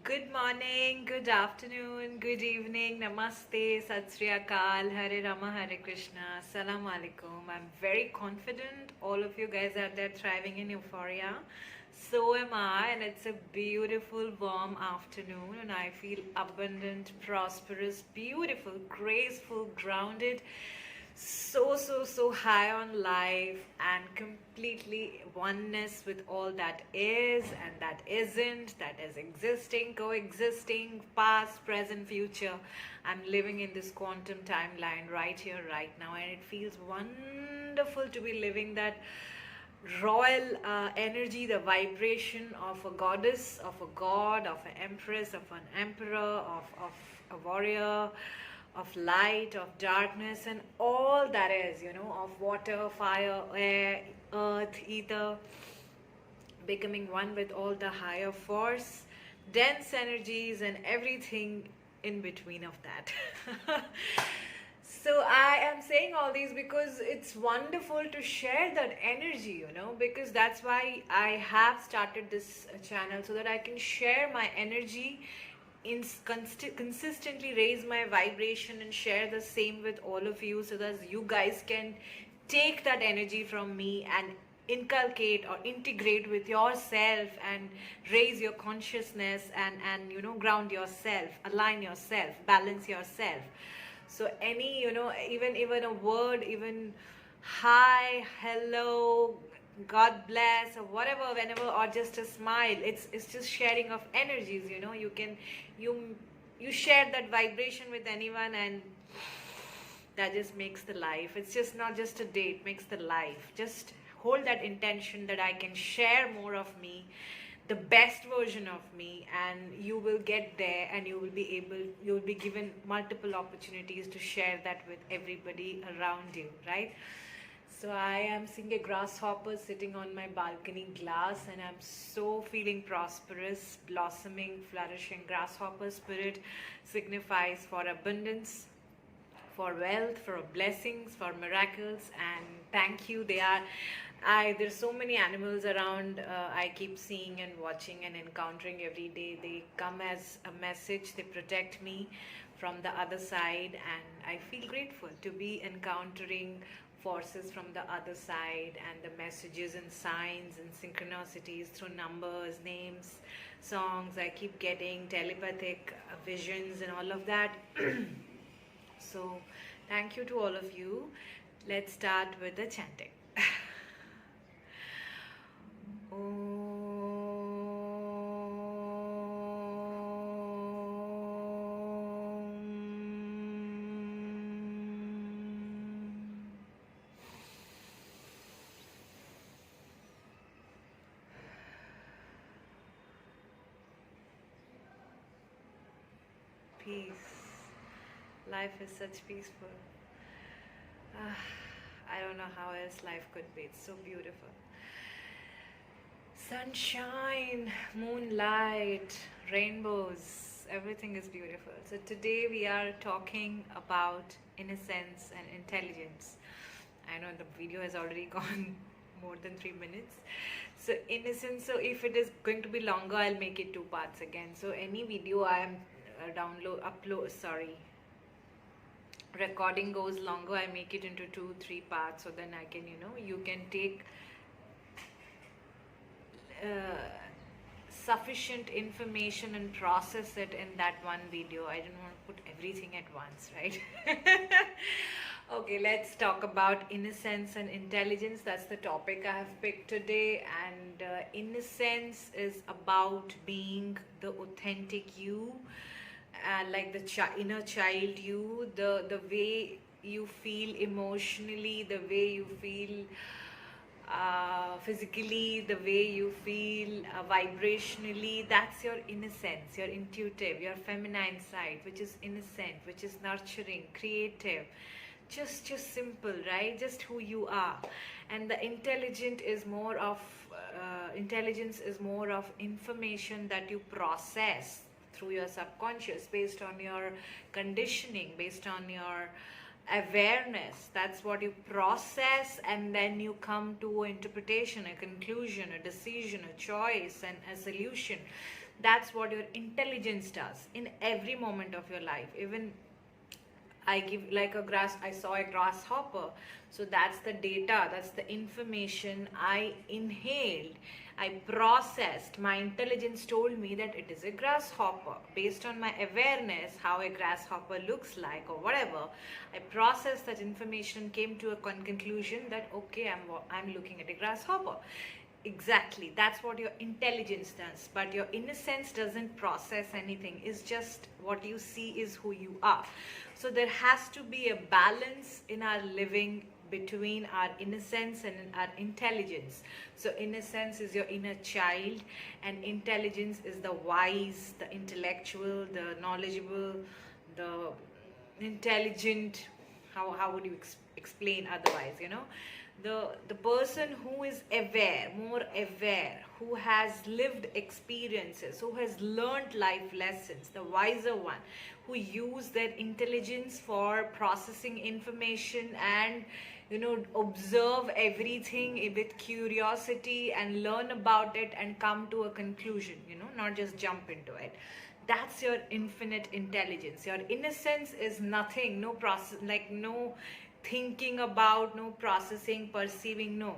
Good morning, good afternoon, good evening, namaste, sat sri akal, Hare Rama, Hare Krishna, Assalamu alaikum. I'm very confident all of you guys are there thriving in euphoria. So am I, and it's a beautiful, warm afternoon, and I feel abundant, prosperous, beautiful, graceful, grounded, so high on life and completely oneness with all that is and that isn't, that is existing, coexisting, past, present, future. I'm living in this quantum timeline right here, right now, and it feels wonderful to be living that royal energy, the vibration of a goddess, of a god, of an empress, of an emperor, of a warrior, of light, of darkness, and all that is, of water, fire, air, earth, ether, becoming one with all the higher force, dense energies, and everything in between of that. So I am saying all these because it's wonderful to share that energy, because that's why I have started this channel, so that I can share my energy, consistently raise my vibration and share the same with all of you, so that you guys can take that energy from me and inculcate or integrate with yourself and raise your consciousness and ground yourself, align yourself, balance yourself. So any, even a word, even hi, hello, God bless, or whatever, whenever, or just a smile, it's just sharing of energies. You share that vibration with anyone, and that just makes the life. It's just not just a day, it makes the life. Just hold that intention that I can share more of me, the best version of me, and you will get there, and you will be given multiple opportunities to share that with everybody around you, right? So I am seeing a grasshopper sitting on my balcony glass, and I'm so feeling prosperous, blossoming, flourishing. Grasshopper spirit signifies for abundance, for wealth, for blessings, for miracles, and thank you. There's so many animals around. I keep seeing and watching and encountering every day. They come as a message. They protect me from the other side, and I feel grateful to be encountering forces from the other side, and the messages and signs and synchronicities through numbers, names, songs. I keep getting telepathic visions and all of that. So thank you to all of you. Let's start with the chanting. Peace. Life is such peaceful. I don't know how else life could be. It's so beautiful. Sunshine, moonlight, rainbows, everything is beautiful. So today we are talking about innocence and intelligence. I know the video has already gone more than 3 minutes. So innocence, so if it is going to be longer, I'll make it 2 parts again. So any video I am recording goes longer, I make it into 2-3 parts, so then I can, you can take sufficient information and process it in that one video. I didn't want to put everything at once, right? Okay, let's talk about innocence and intelligence. That's the topic I have picked today. And innocence is about being the authentic you, like the inner child you, the way you feel emotionally, the way you feel physically, the way you feel vibrationally. That's your innocence, your intuitive, your feminine side, which is innocent, which is nurturing, creative, just simple, right? Just who you are. And the intelligence is more of information that you process through your subconscious, based on your conditioning, based on your awareness. That's what you process, and then you come to an interpretation, a conclusion, a decision, a choice, and a solution. That's what your intelligence does in every moment of your life. Even I give like a grass, I saw a grasshopper. So that's the data, that's the information I inhaled. I processed. My intelligence told me that it is a grasshopper. Based on my awareness, how a grasshopper looks like or whatever, I processed that information, came to a conclusion that okay, I'm looking at a grasshopper. Exactly, that's what your intelligence does. But your innocence doesn't process anything. It's just what you see is who you are. So there has to be a balance in our living between our innocence and our intelligence. So innocence is your inner child, and intelligence is the wise, the intellectual, the knowledgeable, the intelligent. How would you explain otherwise, you know? The person who is aware, more aware, who has lived experiences, who has learned life lessons, the wiser one, who use their intelligence for processing information and, you know, observe everything with curiosity and learn about it and come to a conclusion, you know, not just jump into it. That's your infinite intelligence. Your innocence is nothing, no process, like no thinking about, no processing, perceiving, no.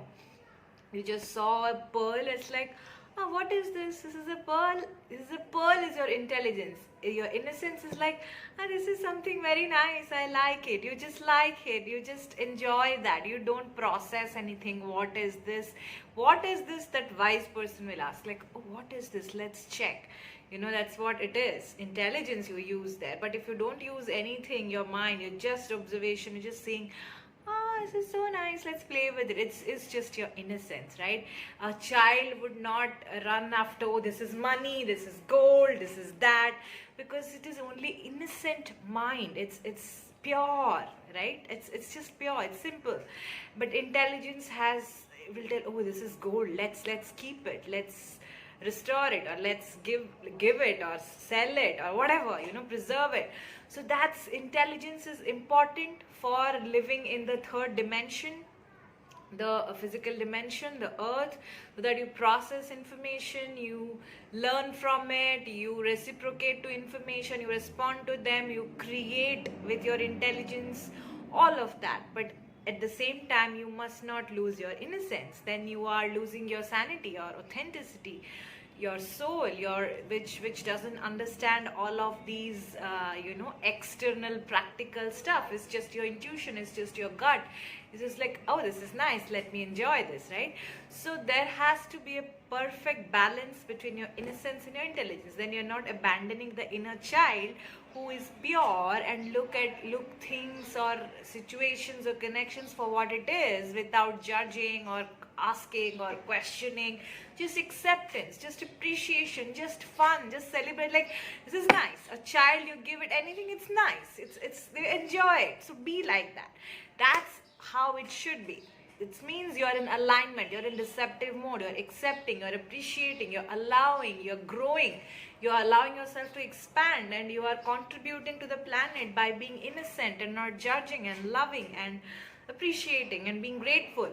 You just saw a pearl, it's like, oh, what is this? This is a pearl. This is a pearl, is your intelligence. Your innocence is like, oh, this is something very nice. I like it. You just like it. You just enjoy that. You don't process anything. What is this? What is this? That wise person will ask, like, oh, what is this? Let's check. You know, that's what it is. Intelligence you use there. But if you don't use anything, your mind, you're just observation, you're just seeing, oh, this is so nice, let's play with it. It's just your innocence, right? A child would not run after, oh, this is money, this is gold, this is that, because it is only innocent mind. It's pure, right? It's just pure, it's simple. But intelligence will tell, oh, this is gold, let's keep it, let's restore it, or let's give it or sell it or whatever, you know, preserve it. So that's intelligence is important for living in the third dimension, the physical dimension, the earth, so that you process information, you learn from it, you reciprocate to information, you respond to them, you create with your intelligence, all of that. But at the same time, you must not lose your innocence. Then you are losing your sanity, your authenticity, your soul, which doesn't understand all of these external practical stuff. It's just your intuition, it's just your gut. It's just like, oh, this is nice, let me enjoy this, right? So there has to be a perfect balance between your innocence and your intelligence. Then you're not abandoning the inner child who is pure and look things or situations or connections for what it is, without judging or asking or questioning. Just acceptance, just appreciation, just fun, just celebrate. Like, this is nice. A child, you give it anything, it's nice, they enjoy it. So be like that. That's how it should be. It means you're in alignment, you're in receptive mode, you're accepting, you're appreciating, you're allowing, you're growing, you're allowing yourself to expand, and you are contributing to the planet by being innocent and not judging and loving and appreciating and being grateful.